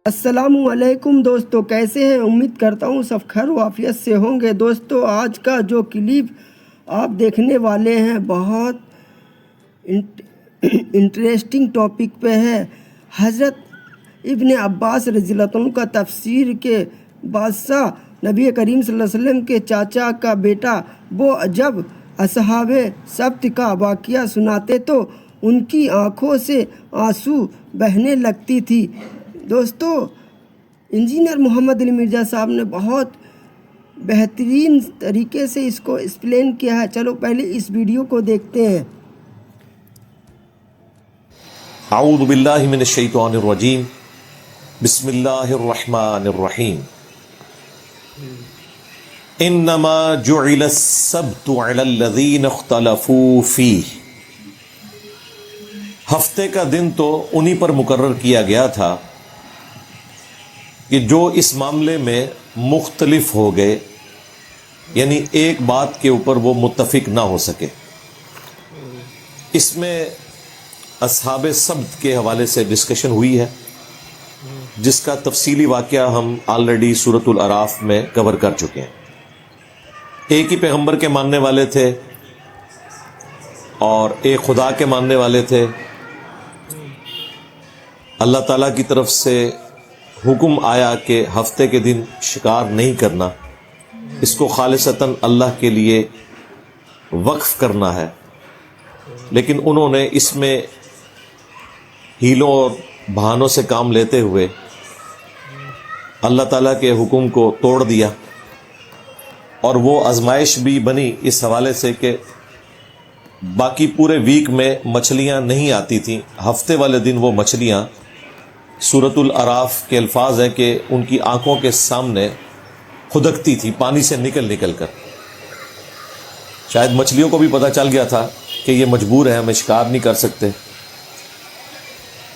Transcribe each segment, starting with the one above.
السلام علیکم دوستو، کیسے ہیں؟ امید کرتا ہوں سب خیر و عافیت سے ہوں گے۔ دوستو، آج کا جو کلپ آپ دیکھنے والے ہیں بہت انٹریسٹنگ ٹاپک پہ ہے۔ حضرت ابن عباس رضی اللہ عنہ کا تفسیر کے بادشاہ نبی کریم صلی اللہ علیہ وسلم کے چاچا کا بیٹا، وہ جب اصحاب سبت کا واقعہ سناتے تو ان کی آنکھوں سے آنسو بہنے لگتی تھی۔ دوستو، انجینئر محمد علی مرزا صاحب نے بہت بہترین طریقے سے اس کو ایکسپلین کیا ہے۔ چلو پہلے اس ویڈیو کو دیکھتے ہیں۔ اعوذ باللہ من الشیطان الرجیم، بسم اللہ الرحمن الرحیم۔ انما جعل السبت علی الذین اختلفوا فیہ۔ ہفتے کا دن تو انہی پر مقرر کیا گیا تھا کہ جو اس معاملے میں مختلف ہو گئے، یعنی ایک بات کے اوپر وہ متفق نہ ہو سکے۔ اس میں اصحاب سبت کے حوالے سے ڈسکشن ہوئی ہے، جس کا تفصیلی واقعہ ہم آلریڈی سورۃ الاعراف میں کور کر چکے ہیں۔ ایک ہی پیغمبر کے ماننے والے تھے اور ایک خدا کے ماننے والے تھے۔ اللہ تعالیٰ کی طرف سے حکم آیا کہ ہفتے کے دن شکار نہیں کرنا، اس کو خالصتاً اللہ کے لیے وقف کرنا ہے، لیکن انہوں نے اس میں ہیلوں اور بہانوں سے کام لیتے ہوئے اللہ تعالیٰ کے حکم کو توڑ دیا، اور وہ آزمائش بھی بنی اس حوالے سے کہ باقی پورے ویک میں مچھلیاں نہیں آتی تھیں، ہفتے والے دن وہ مچھلیاں، سورۃ الاعراف کے الفاظ ہیں کہ ان کی آنکھوں کے سامنے خدکتی تھی پانی سے نکل کر۔ شاید مچھلیوں کو بھی پتہ چل گیا تھا کہ یہ مجبور ہے، ہمیں شکار نہیں کر سکتے۔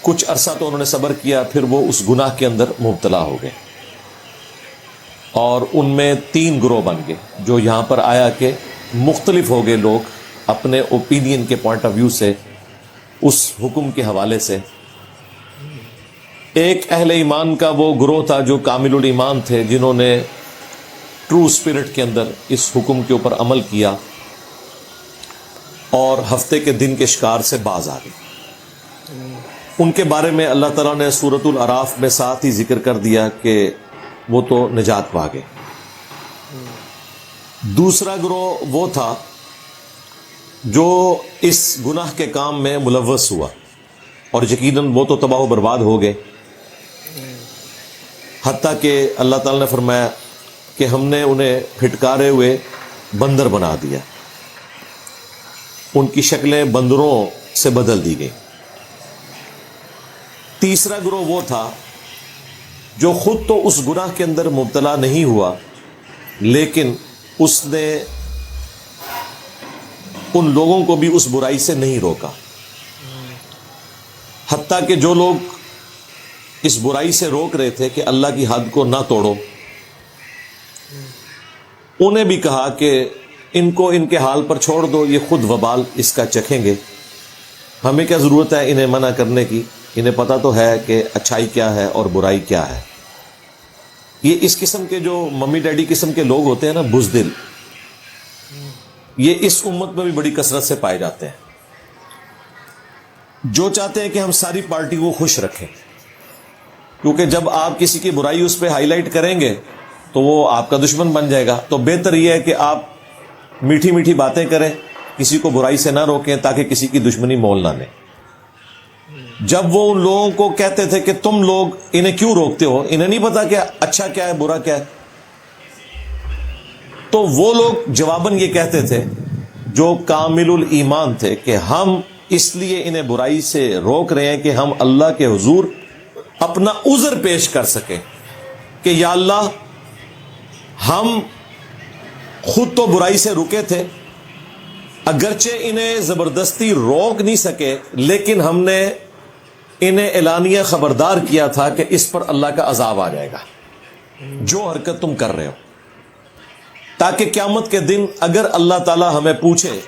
کچھ عرصہ تو انہوں نے صبر کیا، پھر وہ اس گناہ کے اندر مبتلا ہو گئے، اور ان میں 3 گروہ بن گئے، جو یہاں پر آیا کہ مختلف ہو گئے لوگ اپنے اوپینین کے پوائنٹ آف ویو سے اس حکم کے حوالے سے۔ ایک اہل ایمان کا وہ گروہ تھا جو کامل الایمان تھے، جنہوں نے ٹرو اسپرٹ کے اندر اس حکم کے اوپر عمل کیا اور ہفتے کے دن کے شکار سے باز آ گئے۔ ان کے بارے میں اللہ تعالیٰ نے سورۃ الاعراف میں ساتھ ہی ذکر کر دیا کہ وہ تو نجات پا گئے۔ دوسرا گروہ وہ تھا جو اس گناہ کے کام میں ملوث ہوا، اور یقیناً وہ تو تباہ و برباد ہو گئے، حتیٰ کہ اللہ تعالیٰ نے فرمایا کہ ہم نے انہیں پھٹکارے ہوئے بندر بنا دیا، ان کی شکلیں بندروں سے بدل دی گئی۔ تیسرا گروہ وہ تھا جو خود تو اس گناہ کے اندر مبتلا نہیں ہوا، لیکن اس نے ان لوگوں کو بھی اس برائی سے نہیں روکا، حتیٰ کہ جو لوگ اس برائی سے روک رہے تھے کہ اللہ کی حد کو نہ توڑو، انہیں بھی کہا کہ ان کو ان کے حال پر چھوڑ دو، یہ خود وبال اس کا چکھیں گے، ہمیں کیا ضرورت ہے انہیں منع کرنے کی، انہیں پتہ تو ہے کہ اچھائی کیا ہے اور برائی کیا ہے۔ یہ اس قسم کے جو ممی ڈیڈی قسم کے لوگ ہوتے ہیں نا، بزدل، یہ اس امت میں بھی بڑی کثرت سے پائے جاتے ہیں، جو چاہتے ہیں کہ ہم ساری پارٹی کو خوش رکھیں، کیونکہ جب آپ کسی کی برائی اس پہ ہائی لائٹ کریں گے تو وہ آپ کا دشمن بن جائے گا۔ تو بہتر یہ ہے کہ آپ میٹھی میٹھی باتیں کریں، کسی کو برائی سے نہ روکیں، تاکہ کسی کی دشمنی مول نہ لیں۔ جب وہ ان لوگوں کو کہتے تھے کہ تم لوگ انہیں کیوں روکتے ہو، انہیں نہیں پتا کہ اچھا کیا ہے برا کیا ہے، تو وہ لوگ جواباً یہ کہتے تھے جو کامل الایمان تھے کہ ہم اس لیے انہیں برائی سے روک رہے ہیں کہ ہم اللہ کے حضور اپنا عذر پیش کر سکیں کہ یا اللہ، ہم خود تو برائی سے رکے تھے، اگرچہ انہیں زبردستی روک نہیں سکے، لیکن ہم نے انہیں اعلانیہ خبردار کیا تھا کہ اس پر اللہ کا عذاب آ جائے گا جو حرکت تم کر رہے ہو، تاکہ قیامت کے دن اگر اللہ تعالی ہمیں پوچھے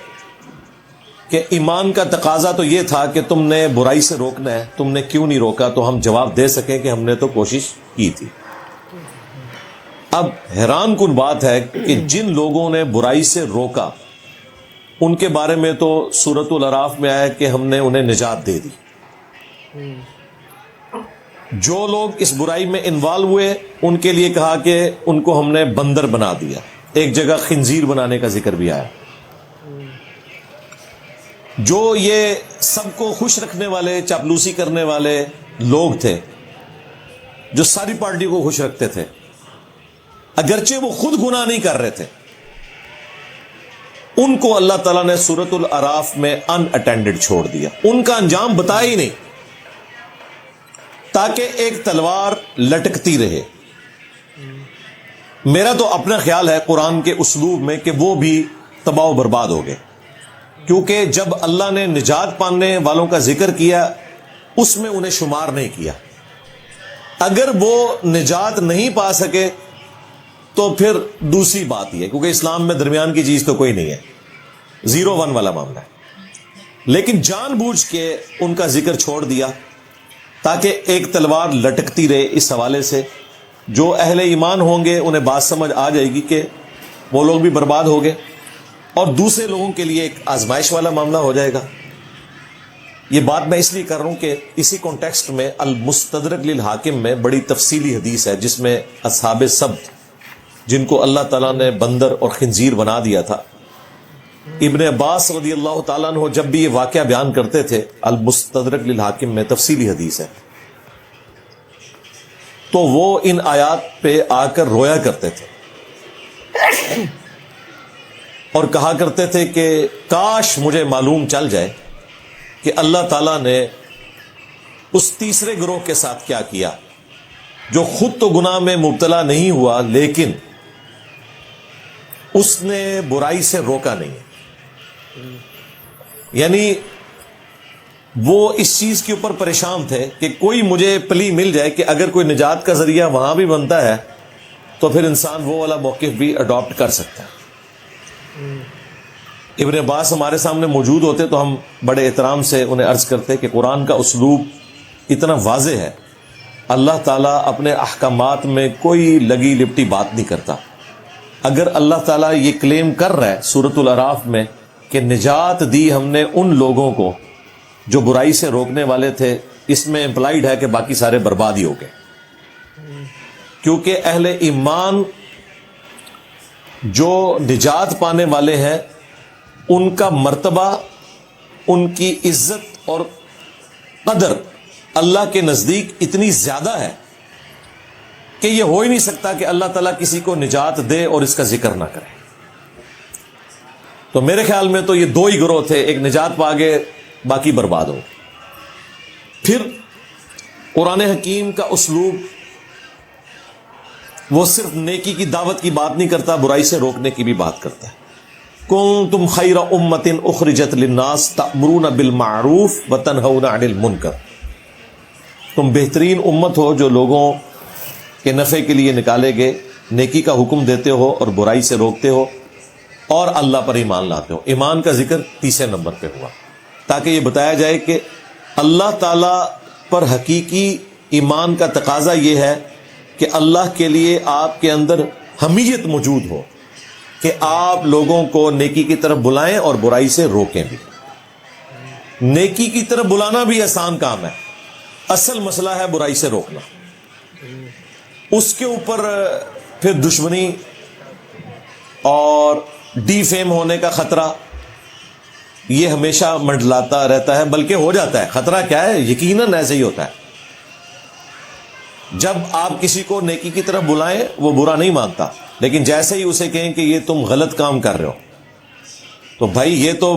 کہ ایمان کا تقاضا تو یہ تھا کہ تم نے برائی سے روکنا ہے، تم نے کیوں نہیں روکا، تو ہم جواب دے سکیں کہ ہم نے تو کوشش کی تھی۔ اب حیران کن بات ہے کہ جن لوگوں نے برائی سے روکا ان کے بارے میں تو سورۃ الاعراف میں آیا کہ ہم نے انہیں نجات دے دی۔ جو لوگ اس برائی میں انوالو ہوئے ان کے لیے کہا کہ ان کو ہم نے بندر بنا دیا، ایک جگہ خنزیر بنانے کا ذکر بھی آیا۔ جو یہ سب کو خوش رکھنے والے، چاپلوسی کرنے والے لوگ تھے، جو ساری پارٹی کو خوش رکھتے تھے، اگرچہ وہ خود گناہ نہیں کر رہے تھے، ان کو اللہ تعالیٰ نے سورۃ الاعراف میں ان اٹینڈڈ چھوڑ دیا، ان کا انجام بتایا ہی نہیں، تاکہ ایک تلوار لٹکتی رہے۔ میرا تو اپنا خیال ہے قرآن کے اسلوب میں کہ وہ بھی تباہ و برباد ہو گئے، کیونکہ جب اللہ نے نجات پانے والوں کا ذکر کیا اس میں انہیں شمار نہیں کیا۔ اگر وہ نجات نہیں پا سکے تو پھر دوسری بات ہی ہے، کیونکہ اسلام میں درمیان کی چیز تو کوئی نہیں ہے، 0-1 والا معاملہ ہے، لیکن جان بوجھ کے ان کا ذکر چھوڑ دیا تاکہ ایک تلوار لٹکتی رہے۔ اس حوالے سے جو اہل ایمان ہوں گے انہیں بات سمجھ آ جائے گی کہ وہ لوگ بھی برباد ہو گئے، اور دوسرے لوگوں کے لیے ایک آزمائش والا معاملہ ہو جائے گا۔ یہ بات میں اس لیے کر رہا ہوں کہ اسی کانٹیکسٹ میں المستدرک للحاکم میں بڑی تفصیلی حدیث ہے جس میں اصحاب سبت، جن کو اللہ تعالیٰ نے بندر اور خنزیر بنا دیا تھا، ابن عباس رضی اللہ تعالیٰ عنہ جب بھی یہ واقعہ بیان کرتے تھے، المستدرک للحاکم میں تفصیلی حدیث ہے، تو وہ ان آیات پہ آ کر رویا کرتے تھے اور کہا کرتے تھے کہ کاش مجھے معلوم چل جائے کہ اللہ تعالیٰ نے اس تیسرے گروہ کے ساتھ کیا کیا جو خود تو گناہ میں مبتلا نہیں ہوا لیکن اس نے برائی سے روکا نہیں۔ یعنی وہ اس چیز کے اوپر پریشان تھے کہ کوئی مجھے پلی مل جائے کہ اگر کوئی نجات کا ذریعہ وہاں بھی بنتا ہے تو پھر انسان وہ والا موقف بھی اڈاپٹ کر سکتا ہے۔ ابن عباس ہمارے سامنے موجود ہوتے تو ہم بڑے احترام سے انہیں عرض کرتے کہ قرآن کا اسلوب اتنا واضح ہے، اللہ تعالیٰ اپنے احکامات میں کوئی لگی لپٹی بات نہیں کرتا۔ اگر اللہ تعالیٰ یہ کلیم کر رہا ہے سورۃ الاعراف میں کہ نجات دی ہم نے ان لوگوں کو جو برائی سے روکنے والے تھے، اس میں امپلائیڈ ہے کہ باقی سارے برباد ہی ہو گئے، کیونکہ اہل ایمان جو نجات پانے والے ہیں ان کا مرتبہ، ان کی عزت اور قدر اللہ کے نزدیک اتنی زیادہ ہے کہ یہ ہو ہی نہیں سکتا کہ اللہ تعالیٰ کسی کو نجات دے اور اس کا ذکر نہ کرے۔ تو میرے خیال میں تو یہ دو ہی گروہ تھے، ایک نجات پا گئے، باقی برباد ہو۔ پھر قرآن حکیم کا اسلوب وہ صرف نیکی کی دعوت کی بات نہیں کرتا، برائی سے روکنے کی بھی بات کرتا ہے۔ کنتم خیر امۃ اخرجت للناس تأمرون بالمعروف وتنہون عن المنکر، تم بہترین امت ہو جو لوگوں کے نفع کے لیے نکالے گئے، نیکی کا حکم دیتے ہو اور برائی سے روکتے ہو اور اللہ پر ایمان لاتے ہو۔ ایمان کا ذکر تیسرے نمبر پہ ہوا تاکہ یہ بتایا جائے کہ اللہ تعالی پر حقیقی ایمان کا تقاضا یہ ہے کہ اللہ کے لیے آپ کے اندر حمیت موجود ہو کہ آپ لوگوں کو نیکی کی طرف بلائیں اور برائی سے روکیں بھی۔ نیکی کی طرف بلانا بھی آسان کام ہے، اصل مسئلہ ہے برائی سے روکنا۔ اس کے اوپر پھر دشمنی اور ڈی فیم ہونے کا خطرہ یہ ہمیشہ منڈلاتا رہتا ہے، بلکہ ہو جاتا ہے۔ خطرہ کیا ہے؟ یقیناً ایسے ہی ہوتا ہے۔ جب آپ کسی کو نیکی کی طرف بلائیں وہ برا نہیں مانتا، لیکن جیسے ہی اسے کہیں کہ یہ تم غلط کام کر رہے ہو تو بھائی یہ تو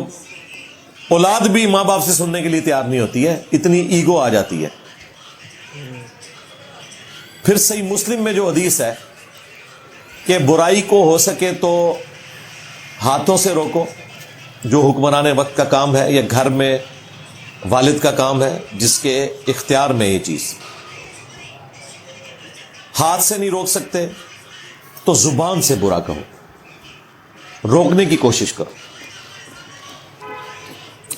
اولاد بھی ماں باپ سے سننے کے لیے تیار نہیں ہوتی ہے، اتنی ایگو آ جاتی ہے۔ پھر صحیح مسلم میں جو حدیث ہے کہ برائی کو ہو سکے تو ہاتھوں سے روکو، جو حکمران وقت کا کام ہے یا گھر میں والد کا کام ہے جس کے اختیار میں یہ چیز، ہاتھ سے نہیں روک سکتے تو زبان سے برا کہو، روکنے کی کوشش کرو۔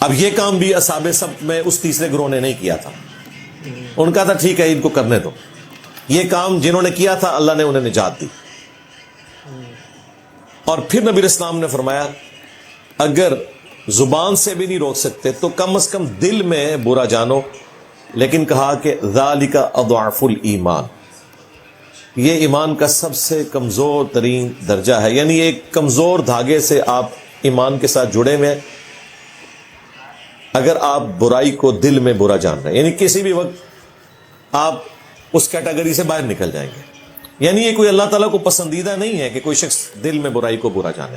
اب یہ کام بھی اصحاب سبت میں اس تیسرے گروہ نے نہیں کیا تھا. ان کا تھا ٹھیک ہے ان کو کرنے دو. یہ کام جنہوں نے کیا تھا اللہ نے انہیں نجات دی. اور پھر نبی اسلام نے فرمایا اگر زبان سے بھی نہیں روک سکتے تو کم از کم دل میں برا جانو. لیکن کہا کہ ذالک اضعف الایمان، یہ ایمان کا سب سے کمزور ترین درجہ ہے. یعنی ایک کمزور دھاگے سے آپ ایمان کے ساتھ جڑے ہوئے ہیں اگر آپ برائی کو دل میں برا جان رہے ہیں. یعنی کسی بھی وقت آپ اس کیٹیگری سے باہر نکل جائیں گے. یعنی یہ کوئی اللہ تعالیٰ کو پسندیدہ نہیں ہے کہ کوئی شخص دل میں برائی کو برا جانے.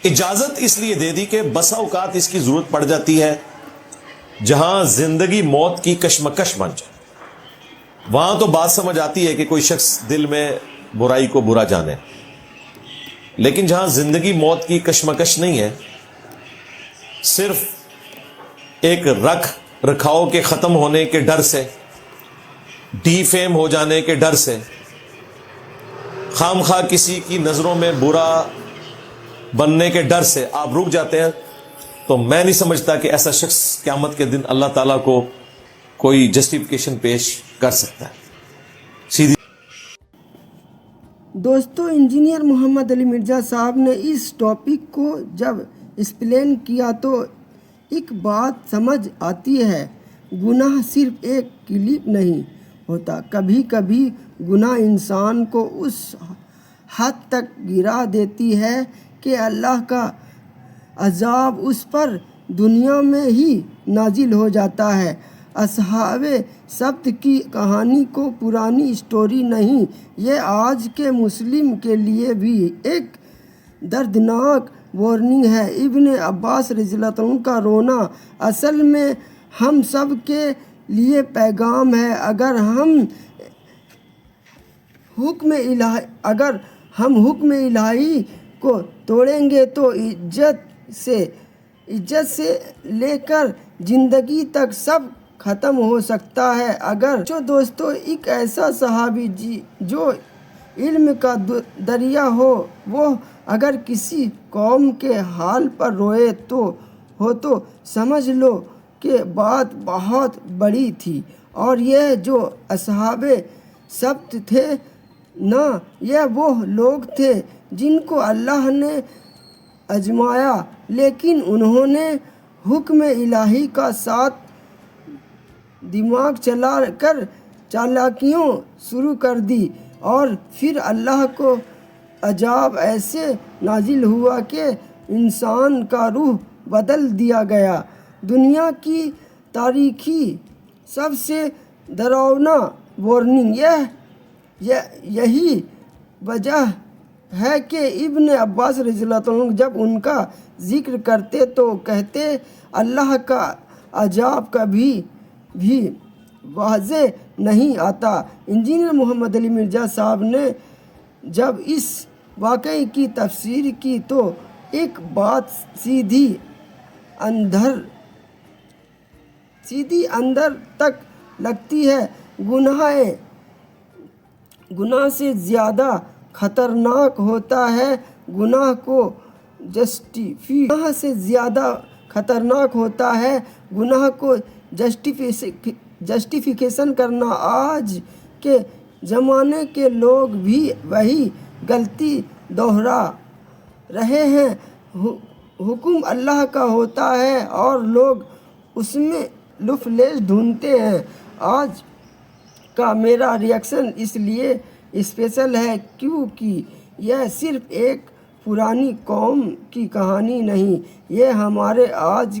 اجازت اس لیے دے دی کہ بسا اوقات اس کی ضرورت پڑ جاتی ہے جہاں زندگی موت کی کشمکش بن جائے. وہاں تو بات سمجھ آتی ہے کہ کوئی شخص دل میں برائی کو برا جانے. لیکن جہاں زندگی موت کی کشمکش نہیں ہے، صرف ایک رکھ رکھاؤ کے ختم ہونے کے ڈر سے، ڈی فیم ہو جانے کے ڈر سے، خام خواہ کسی کی نظروں میں برا بننے کے ڈر سے آپ رک جاتے ہیں، تو میں نہیں سمجھتا کہ ایسا شخص قیامت کے دن اللہ تعالیٰ کو کوئی جسٹیفیکیشن پیش کر سکتا ہے. سیدھی دوستو، انجینئر محمد علی مرزا صاحب نے اس ٹاپک کو جب ایکسپلین کیا تو ایک بات سمجھ آتی ہے، گناہ صرف ایک کلپ نہیں ہوتا. کبھی کبھی گناہ انسان کو اس حد تک گرا دیتی ہے کہ اللہ کا عذاب اس پر دنیا میں ہی نازل ہو جاتا ہے. اصحاب سبت کی کہانی کو پرانی اسٹوری نہیں، یہ آج کے مسلم کے لیے بھی ایک دردناک وارننگ ہے. ابن عباس رضی اللہ عنہ کا رونا اصل میں ہم سب کے لیے پیغام ہے. اگر ہم حکم الہی کو توڑیں گے تو عزت سے لے کر زندگی تک سب ختم ہو سکتا ہے. دوستو ایک ایسا صحابی جو علم کا دریا ہو، وہ اگر کسی قوم کے حال پر روئے تو سمجھ لو کہ بات بہت بڑی تھی. اور یہ جو اصحاب سبت تھے نا، یہ وہ لوگ تھے جن کو اللہ نے آزمایا، لیکن انہوں نے حکم الہی کا ساتھ دماغ چلا کر چالاکیوں شروع کر دی، اور پھر اللہ کو عذاب ایسے نازل ہوا کہ انسان کا روح بدل دیا گیا. دنیا کی تاریخی سب سے ڈراؤنا وارننگ یہی وجہ ہے کہ ابن عباس رضی اللہ عنہ جب ان کا ذکر کرتے تو کہتے اللہ کا عذاب کبھی بھی واضح نہیں آتا. انجینئر محمد علی مرزا صاحب نے جب اس واقعے کی تفسیر کی تو ایک بات سیدھی اندر تک لگتی ہے، گناہ سے زیادہ خطرناک ہوتا ہے گناہ کو جسٹیفیکیشن کرنا. آج کے زمانے کے لوگ بھی وہی غلطی دہرا رہے ہیں. حکم اللہ کا ہوتا ہے اور لوگ اس میں لفلیش ڈھونڈتے ہیں. آج کا میرا ریئیکشن اس لیے اسپیشل ہے کیونکہ یہ صرف ایک پرانی قوم کی کہانی نہیں، یہ ہمارے آج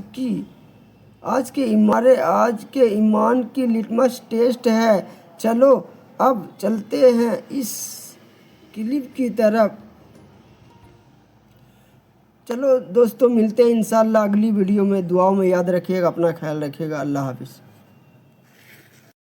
کے ایمان کی لٹمس ٹیسٹ ہے. چلو اب چلتے ہیں اس کلپ کی طرف. چلو دوستو، ملتے ہیں انشاءاللہ اگلی ویڈیو میں. دعاؤں میں یاد رکھیے گا، اپنا خیال رکھیے گا. اللہ حافظ.